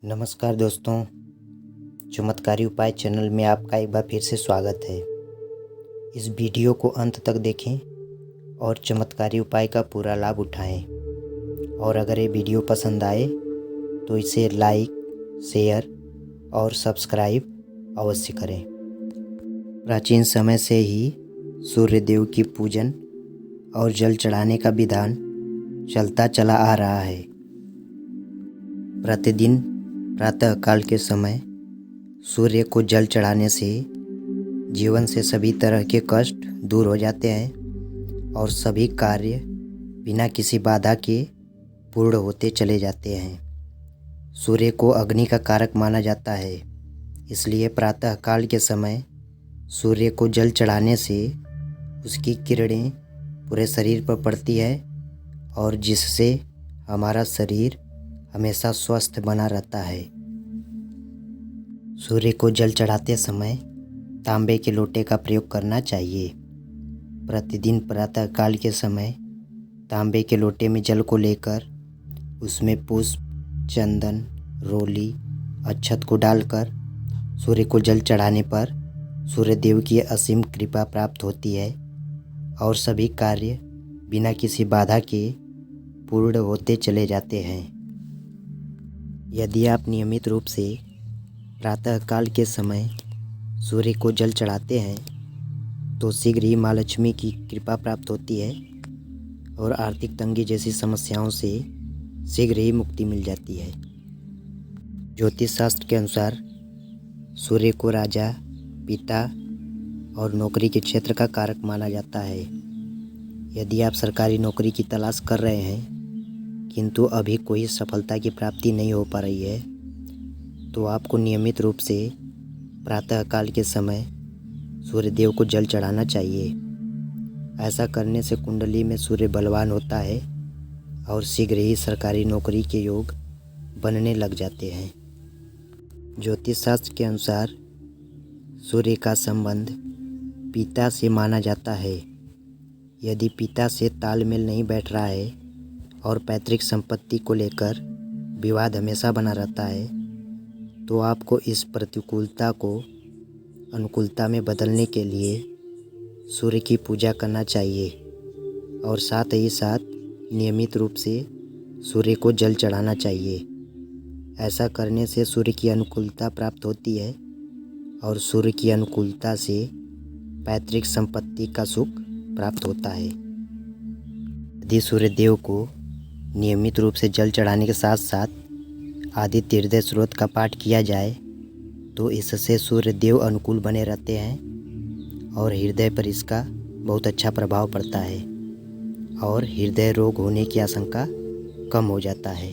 नमस्कार दोस्तों, चमत्कारी उपाय चैनल में आपका एक बार फिर से स्वागत है। इस वीडियो को अंत तक देखें और चमत्कारी उपाय का पूरा लाभ उठाएं। और अगर ये वीडियो पसंद आए तो इसे लाइक, शेयर और सब्सक्राइब अवश्य करें। प्राचीन समय से ही सूर्य देव की पूजन और जल चढ़ाने का विधान चलता चला आ रहा है। प्रतिदिन प्रातः काल के समय सूर्य को जल चढ़ाने से जीवन से सभी तरह के कष्ट दूर हो जाते हैं और सभी कार्य बिना किसी बाधा के पूर्ण होते चले जाते हैं। सूर्य को अग्नि का कारक माना जाता है, इसलिए प्रातः काल के समय सूर्य को जल चढ़ाने से उसकी किरणें पूरे शरीर पर पड़ती है और जिससे हमारा शरीर हमेशा स्वस्थ बना रहता है। सूर्य को जल चढ़ाते समय तांबे के लोटे का प्रयोग करना चाहिए। प्रतिदिन प्रातः काल के समय तांबे के लोटे में जल को लेकर उसमें पुष्प, चंदन, रोली, अक्षत को डालकर सूर्य को जल चढ़ाने पर सूर्य देव की असीम कृपा प्राप्त होती है और सभी कार्य बिना किसी बाधा के पूर्ण होते चले जाते हैं। यदि आप नियमित रूप से प्रातः काल के समय सूर्य को जल चढ़ाते हैं तो शीघ्र ही माँ लक्ष्मी की कृपा प्राप्त होती है और आर्थिक तंगी जैसी समस्याओं से शीघ्र ही मुक्ति मिल जाती है। ज्योतिष शास्त्र के अनुसार सूर्य को राजा, पिता और नौकरी के क्षेत्र का कारक माना जाता है। यदि आप सरकारी नौकरी की तलाश कर रहे हैं किंतु अभी कोई सफलता की प्राप्ति नहीं हो पा रही है तो आपको नियमित रूप से प्रातः काल के समय सूर्य देव को जल चढ़ाना चाहिए। ऐसा करने से कुंडली में सूर्य बलवान होता है और शीघ्र ही सरकारी नौकरी के योग बनने लग जाते हैं। ज्योतिष शास्त्र के अनुसार सूर्य का संबंध पिता से माना जाता है। यदि पिता से तालमेल नहीं बैठ रहा है और पैतृक संपत्ति को लेकर विवाद हमेशा बना रहता है तो आपको इस प्रतिकूलता को अनुकूलता में बदलने के लिए सूर्य की पूजा करना चाहिए और साथ ही साथ नियमित रूप से सूर्य को जल चढ़ाना चाहिए। ऐसा करने से सूर्य की अनुकूलता प्राप्त होती है और सूर्य की अनुकूलता से पैतृक संपत्ति का सुख प्राप्त होता है। यदि सूर्य देव को नियमित रूप से जल चढ़ाने के साथ साथ आदित्य हृदय स्रोत का पाठ किया जाए तो इससे सूर्य देव अनुकूल बने रहते हैं और हृदय पर इसका बहुत अच्छा प्रभाव पड़ता है और हृदय रोग होने की आशंका कम हो जाता है।